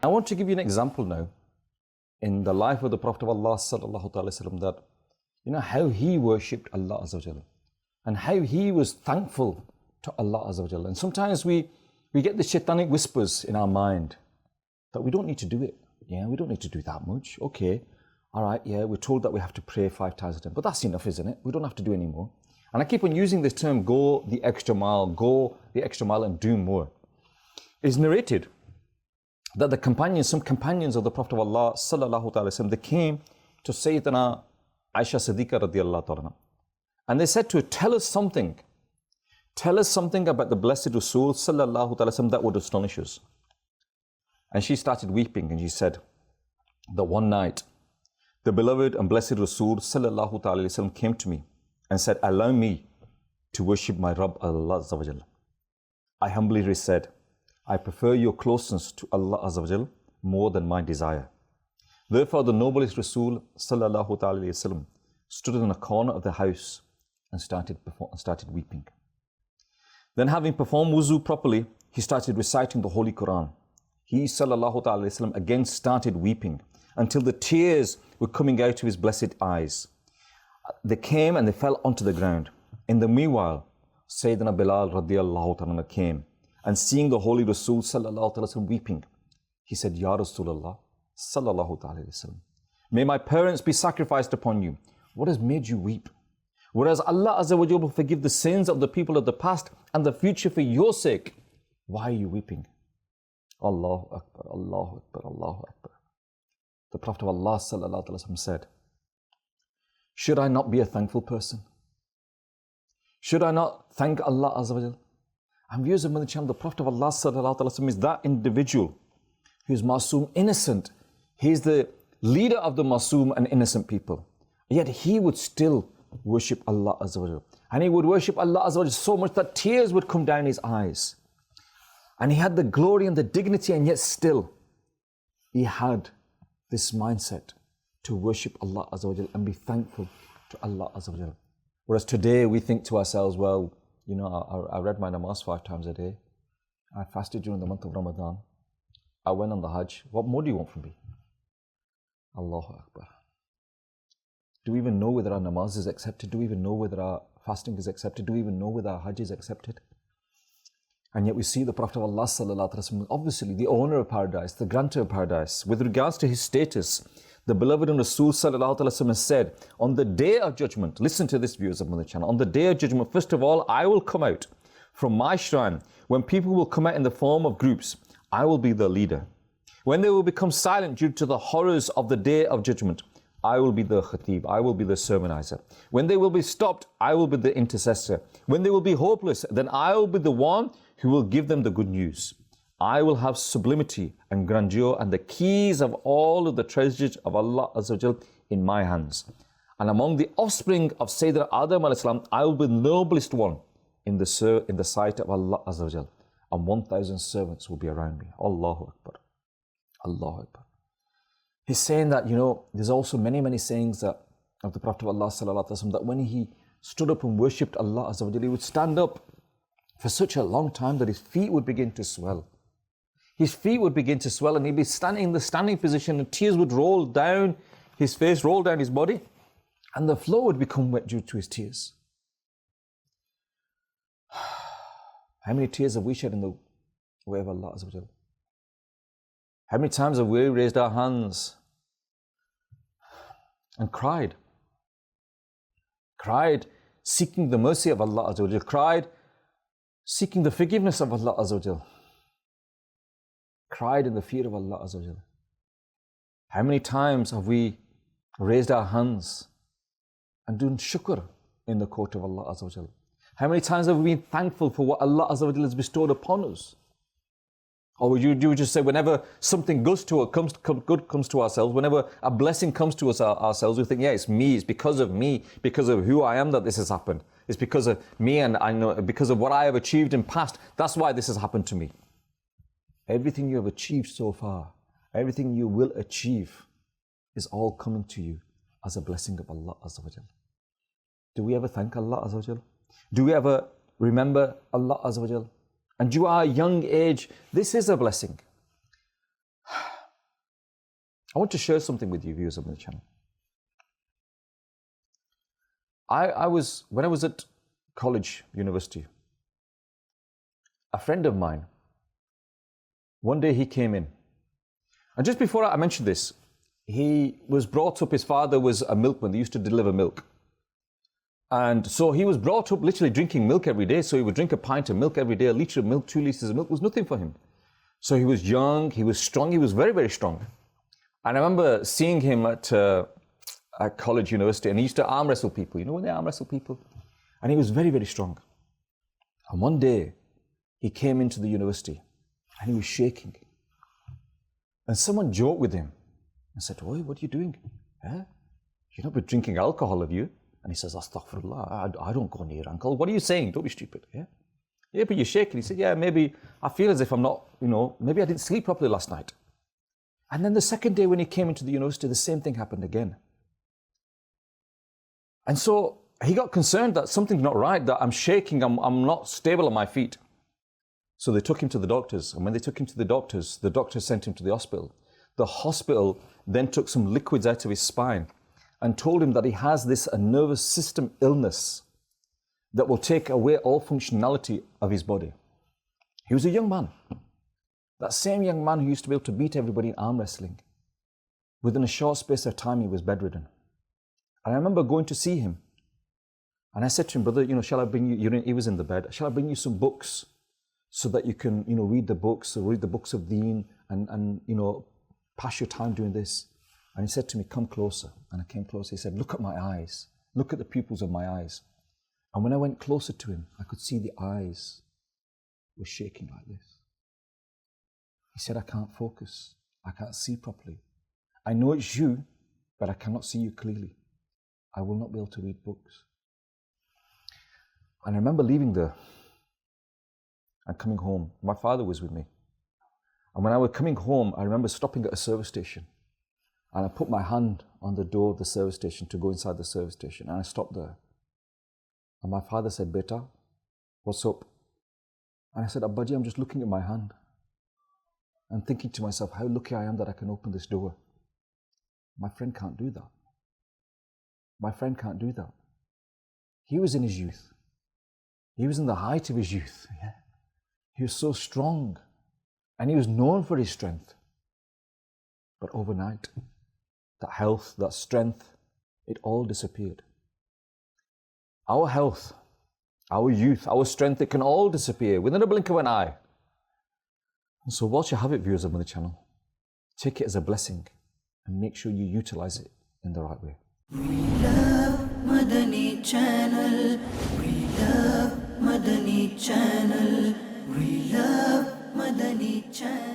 I want to give you an example now in the life of the Prophet of Allah sallallahu alaihi wasallam, that how he worshipped Allah Azza wa Jalla and how he was thankful to Allah Azza wa Jalla. And sometimes we get the shaitanic whispers in our mind that we don't need to do it. Yeah, we don't need to do that much. Okay, all right, yeah, we're told that we have to pray 5 times a day, but that's enough, isn't it? We don't have to do any more. And I keep on using this term, go the extra mile and do more. It's narrated that some companions of the Prophet of Allah sallallahu alaihi wasallam, they came to Sayyidina Aisha Siddiqa radiallahu ta'ala, and they said to her, tell us something about the blessed Rasul sallallahu alaihi wasallam that would astonish us. And she started weeping and she said that one night the beloved and blessed Rasul sallallahu alaihi wasallam came to me and said, allow me to worship my Rabb Allah Azza wa Jalla. I humbly said, I prefer your closeness to Allah Azza wa Jalla more than my desire. Therefore the noblest Rasul sallallahu alaihi wasallam stood in a corner of the house and started weeping. Then, having performed wuzu properly, he started reciting the Holy Quran. He sallallahu alaihi wasallam again started weeping until the tears were coming out of his blessed eyes. They came and they fell onto the ground. In the meanwhile, Sayyidina Bilal radiallahu ta'ala came, and seeing the Holy Rasul sallallahu alaihi wasallam weeping, he said, Ya Rasulullah sallallahu alaihi wasallam, may my parents be sacrificed upon you. What has made you weep? Whereas Allah Azza wa Jalla will forgive the sins of the people of the past and the future for your sake. Why are you weeping? Allahu Akbar, Allahu Akbar, Allahu Akbar. The Prophet of Allah sallallahu alaihi wasallam said, should I not be a thankful person? Should I not thank Allah Azza wa Jalla? And viewers of Madani Channel, the Prophet of Allah sallallahu alaihi wasallam is that individual who is masoom, innocent. He is the leader of the masoom and innocent people. Yet he would still worship Allah Azza wa Jalla. And he would worship Allah Azza wa Jalla so much that tears would come down his eyes. And he had the glory and the dignity, and yet still he had this mindset to worship Allah Azza wa Jalla and be thankful to Allah Azza wa Jalla. Whereas today we think to ourselves, well, I read my namaz 5 times a day. I fasted during the month of Ramadan. I went on the Hajj. What more do you want from me? Allahu Akbar. Do we even know whether our namaz is accepted? Do we even know whether our fasting is accepted? Do we even know whether our Hajj is accepted? And yet we see the Prophet of Allah sallallahu alaihi wasallam, obviously the owner of paradise, the grantor of paradise. With regards to his status, the beloved and Rasul sallallahu alaihi wasallam said, on the day of judgment, listen to this, viewers of Madani Channel, on the day of judgment, first of all, I will come out from my shrine. When people will come out in the form of groups, I will be the leader. When they will become silent due to the horrors of the day of judgment, I will be the khatib, I will be the sermonizer. When they will be stopped, I will be the intercessor. When they will be hopeless, then I will be the one who will give them the good news. I will have sublimity and grandeur and the keys of all of the treasures of Allah Azza wa Jal in my hands. And among the offspring of Sayyidina Adam alayhi salam, I will be the noblest one in the sight of Allah Azza wa Jal. And 1,000 servants will be around me. Allahu Akbar. Allahu Akbar. He's saying that, there's also many sayings of the Prophet of Allah sallallahu alaihi wasallam, that when he stood up and worshipped Allah Azza wa Jalla, he would stand up for such a long time that his feet would begin to swell. His feet would begin to swell, and he'd be standing in the standing position, and tears would roll down his face, roll down his body, and the floor would become wet due to his tears. How many tears have we shed in the way of Allah Azza wa Jalla? How many times have we raised our hands and cried? Cried seeking the mercy of Allah Azza wa Jalla. Cried seeking the forgiveness of Allah Azza wa Jalla. Cried in the fear of Allah Azza wa Jalla. How many times have we raised our hands and done shukr in the court of Allah Azza wa Jalla? How many times have we been thankful for what Allah Azza wa Jalla has bestowed upon us? Or would you just say, whenever something good comes to ourselves, whenever a blessing comes to us ourselves, we think, yeah, it's me, it's because of me, because of who I am that this has happened. It's because of me, and I know because of what I have achieved in past, that's why this has happened to me. Everything you have achieved so far, everything you will achieve, is all coming to you as a blessing of Allah Azza wa Jalla. Do we ever thank Allah Azza wa Jalla? Do we ever remember Allah Azza wa Jalla? And due to our young age, this is a blessing. I want to share something with you, viewers of the channel. When I was at college, university, a friend of mine, one day he came in. And just before I mention this, he was brought up, his father was a milkman, they used to deliver milk. And so he was brought up literally drinking milk every day. So he would drink a pint of milk every day, a litre of milk, 2 litres of milk was nothing for him. So he was young, he was strong, he was very, very strong. And I remember seeing him at college, university, and he used to arm wrestle people. You know when they arm wrestle people? And he was very, very strong. And one day, he came into the university and he was shaking. And someone joked with him and said, "Oi, what are you doing? You've not been drinking alcohol, have you?" And he says, "Astaghfirullah, I don't go near uncle. What are you saying? Don't be stupid." Yeah, but you're shaking. He said, "Yeah, maybe I feel as if I'm not, maybe I didn't sleep properly last night." And then the second day when he came into the university, the same thing happened again. And so he got concerned that something's not right, that I'm shaking, I'm not stable on my feet. So they took him to the doctors. And when they took him to the doctors sent him to the hospital. The hospital then took some liquids out of his spine and told him that he has a nervous system illness that will take away all functionality of his body. He was a young man. That same young man who used to be able to beat everybody in arm wrestling. Within a short space of time, he was bedridden. And I remember going to see him. And I said to him, "Brother, shall I bring you," he was in the bed, "shall I bring you some books so that you can, read the books of Deen and pass your time doing this?" And he said to me, "Come closer." And I came closer. He said, "Look at my eyes. Look at the pupils of my eyes." And when I went closer to him, I could see the eyes were shaking like this. He said, "I can't focus. I can't see properly. I know it's you, but I cannot see you clearly. I will not be able to read books." And I remember leaving there and coming home. My father was with me. And when I was coming home, I remember stopping at a service station. And I put my hand on the door of the service station to go inside the service station. And I stopped there. And my father said, "Beta, what's up?" And I said, "Abbaji, I'm just looking at my hand and thinking to myself, how lucky I am that I can open this door. My friend can't do that. My friend can't do that." He was in his youth. He was in the height of his youth. Yeah. He was so strong. And he was known for his strength. But overnight, that health, that strength, it all disappeared. Our health, our youth, our strength, it can all disappear within a blink of an eye. And so whilst you have it, viewers of Madani Channel, take it as a blessing and make sure you utilize it in the right way. We love Madani Channel. We love Madani Channel. We love Madani Channel.